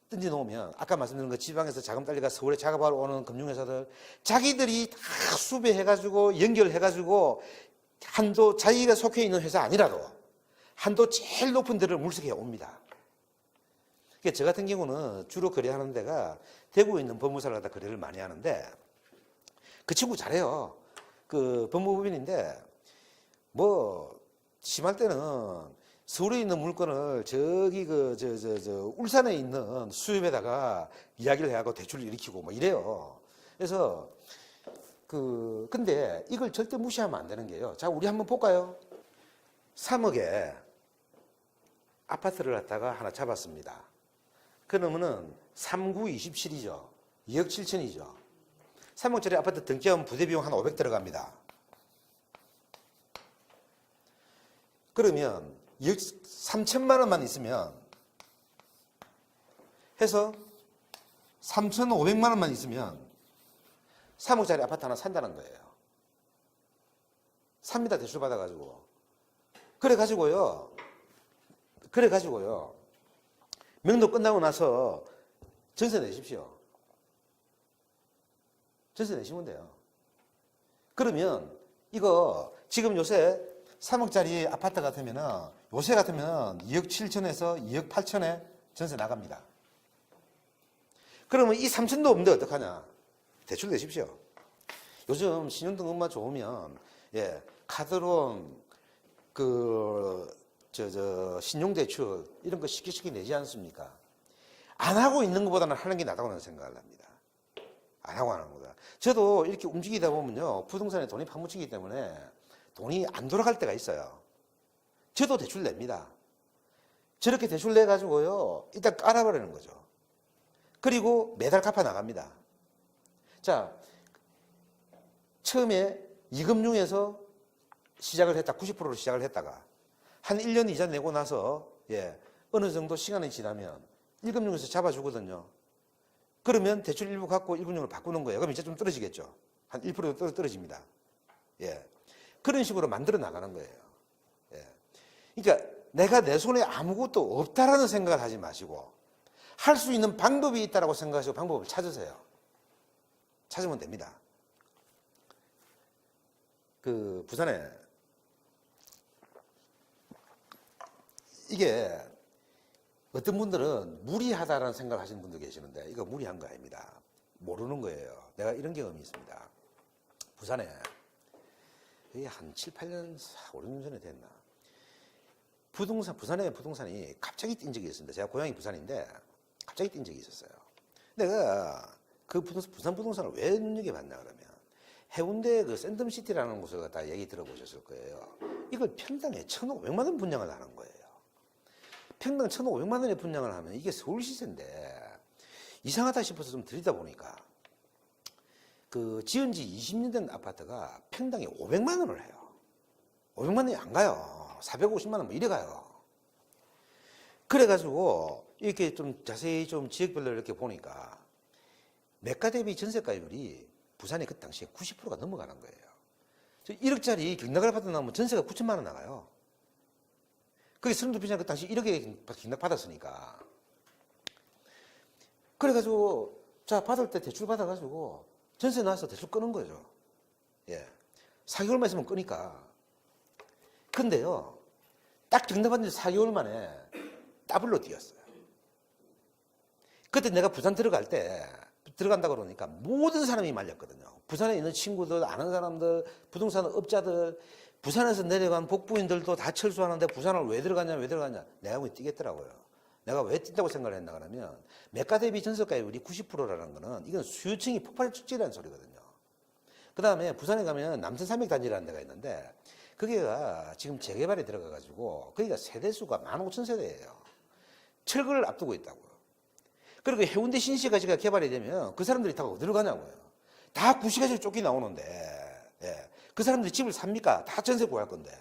던지 놓으면 아까 말씀드린 그 지방에서 자금 딸리가 서울에 작업하러 오는 금융회사들 자기들이 다 수배해가지고 연결해가지고 한도 자기가 속해 있는 회사 아니라도 한도 제일 높은 데를 물색해 옵니다. 그러니까 저 같은 경우는 주로 거래하는 데가 대구에 있는 법무사를 갖다 거래를 많이 하는데 그 친구 잘해요. 그 법무법인인데 뭐 심할 때는 서울에 있는 물건을 저기 울산에 있는 수협에다가 이야기를 해하고 대출을 일으키고 뭐 이래요. 그래서 근데 이걸 절대 무시하면 안 되는 게요. 자, 우리 한번 볼까요? 3억에 아파트를 갖다가 하나 잡았습니다. 그러면은 3927이죠. 2억 7천이죠. 3억짜리 아파트 등기하면 부대비용 한 500 들어갑니다. 그러면 2억 3천만 원만 있으면 해서 3,500만 원만 있으면 3억짜리 아파트 하나 산다는 거예요. 삽니다. 대출 받아가지고. 그래가지고요. 명도 끝나고 나서 전세 내십시오. 전세 내시면 돼요. 그러면 이거 지금 요새 3억짜리 아파트 같으면은 요새 같으면 2억 7천에서 2억 8천에 전세 나갑니다. 그러면 이 3천도 없는데 어떡하냐? 대출 내십시오. 요즘 신용등급만 좋으면 카드론 신용대출 이런 거 쉽게 내지 않습니까? 안 하고 있는 것보다는 하는 게 낫다고 저는 생각을 합니다. 안 하고 하는 것보다. 저도 이렇게 움직이다 보면요, 부동산에 돈이 파묻히기 때문에 돈이 안 돌아갈 때가 있어요. 저도 대출 냅니다. 저렇게 대출 내가지고요, 일단 깔아버리는 거죠. 그리고 매달 갚아 나갑니다. 자, 처음에 이금융에서 시작을 했다, 90%로 시작을 했다가 한 1년 이자 내고 나서 어느 정도 시간이 지나면 1금융에서 잡아주거든요. 그러면 대출 일부 갖고 1금융을 바꾸는 거예요. 그럼 이제 좀 떨어지겠죠. 한 1% 떨어집니다. 그런 식으로 만들어 나가는 거예요. 그러니까 내가 내 손에 아무것도 없다라는 생각을 하지 마시고 할 수 있는 방법이 있다라고 생각하시고 방법을 찾으세요. 찾으면 됩니다. 그 부산에 이게 어떤 분들은 무리하다라는 생각을 하시는 분도 계시는데 이거 무리한 거 아닙니다. 모르는 거예요. 내가 이런 경험이 있습니다. 부산에 한 7, 8년, 5, 6년 전에 됐나. 부산의 부동산이 갑자기 뛴 적이 있습니다. 제가 고향이 부산인데 갑자기 뛴 적이 있었어요. 내가 그 부산 부동산을 왜 눈여겨봤냐 그러면 해운대 그 샌덤시티라는 곳을 갖다 얘기 들어보셨을 거예요. 이걸 평당에 1,500만 원 분양을 하는 거예요. 평당 1,500만 원에 분양을 하면 이게 서울 시세인데 이상하다 싶어서 좀 들이다 보니까 그 지은 지 20년 된 아파트가 평당에 500만 원을 해요. 500만 원이 안 가요. 450만 원 뭐 이래 가요. 그래가지고 이렇게 좀 자세히 좀 지역별로 이렇게 보니까 매가 대비 전세가율이 부산이 그 당시에 90%가 넘어가는 거예요. 1억짜리 경락을 아파트 나오면 전세가 9천만 원 나가요. 그게 서른도피자 그 당시 1억에 경락 받았으니까. 그래가지고 자 받을 때 대출 받아가지고 전세 나와서 대출 끄는 거죠. 4개월만 있으면 끄니까. 근데요, 딱 경락받은 지 4개월 만에 더블로 뛰었어요. 그때 내가 부산 들어간다 그러니까 모든 사람이 말렸거든요. 부산에 있는 친구들, 아는 사람들, 부동산 업자들, 부산에서 내려간 복부인들도 다 철수하는데 부산을 왜 들어가냐. 내가 왜 뛰겠더라고요. 내가 왜 뛴다고 생각을 했나 그러면 매가 대비 전세가율이 90%라는 거는 이건 수요층이 폭발적이라는 소리거든요. 그 다음에 부산에 가면 남선300 단지라는 데가 있는데 거기가 지금 재개발에 들어가가지고 거기가 세대수가 15,000세대예요. 철거를 앞두고 있다고요. 그리고 해운대 신시가지가 개발이 되면 그 사람들이 다 어디로 가냐고요. 다 구시가지로 쫓기 나오는데 그 사람들이 집을 삽니까? 다 전세 구할 건데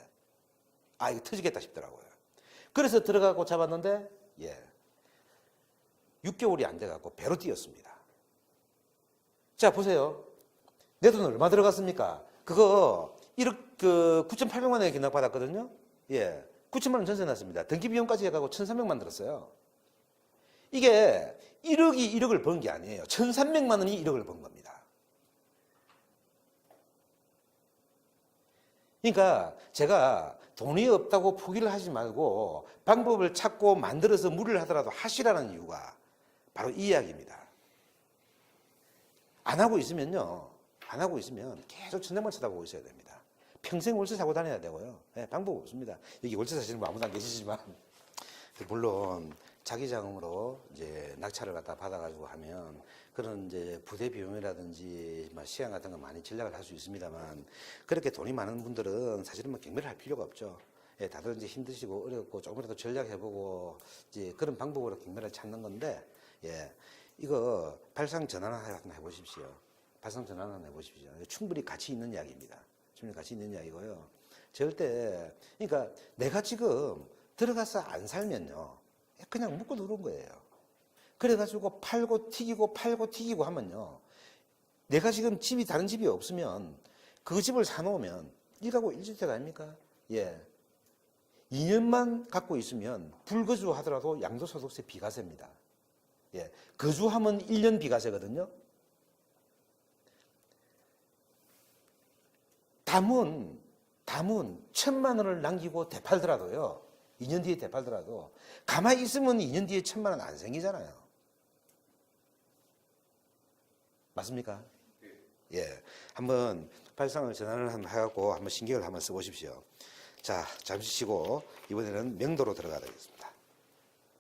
이거 터지겠다 싶더라고요. 그래서 들어가고 잡았는데 6개월이 안 돼갖고 배로 뛰었습니다. 자 보세요. 내 돈 얼마 들어갔습니까? 그거 1억 9,800만 원에 경락 받았거든요. 9천만 원 전세 났습니다. 등기 비용까지 해가고 1,300만 들었어요. 이게 1억이 1억을 번 게 아니에요. 1,300만 원이 1억을 번 겁니다. 그러니까 제가 돈이 없다고 포기를 하지 말고 방법을 찾고 만들어서 무리를 하더라도 하시라는 이유가 바로 이 이야기입니다. 안 하고 있으면요. 안 하고 있으면 계속 천장만 쳐다보고 있어야 됩니다. 평생 월세 사고 다녀야 되고요. 네, 방법 없습니다. 여기 월세 사시는 분 아무도 안 계시지만 물론 자기 자금으로 이제 낙찰을 갖다 받아가지고 하면 그런 이제 부대 비용이라든지 시간 같은 거 많이 전략을 할 수 있습니다만 그렇게 돈이 많은 분들은 사실은 뭐 경매를 할 필요가 없죠. 예, 다들 이제 힘드시고 어렵고 조금이라도 전략해보고 이제 그런 방법으로 경매를 찾는 건데 예, 이거 발상 전환을 한번 해보십시오. 발상 전환을 한번 해보십시오. 충분히 가치 있는 이야기입니다. 충분히 가치 있는 이야기고요. 절대 그러니까 내가 지금 들어가서 안 살면요. 그냥 묶어 두는 거예요. 그래가지고 팔고 튀기고 하면요. 내가 지금 집이 다른 집이 없으면 그 집을 사놓으면 1가구 1주택 아닙니까? 예. 2년만 갖고 있으면 불거주 하더라도 양도소득세 비과세입니다. 예. 거주하면 1년 비과세거든요. 담은 1,000만 원을 남기고 되팔더라도요. 2년 뒤에 되팔더라도 가만히 있으면 2년 뒤에 1,000만 원 안 생기잖아요. 맞습니까? 예. 한번 발상을 전환을 한번 해갖고 한번 신경을 한번 써보십시오. 자, 잠시 쉬고 이번에는 명도로 들어가야 되겠습니다.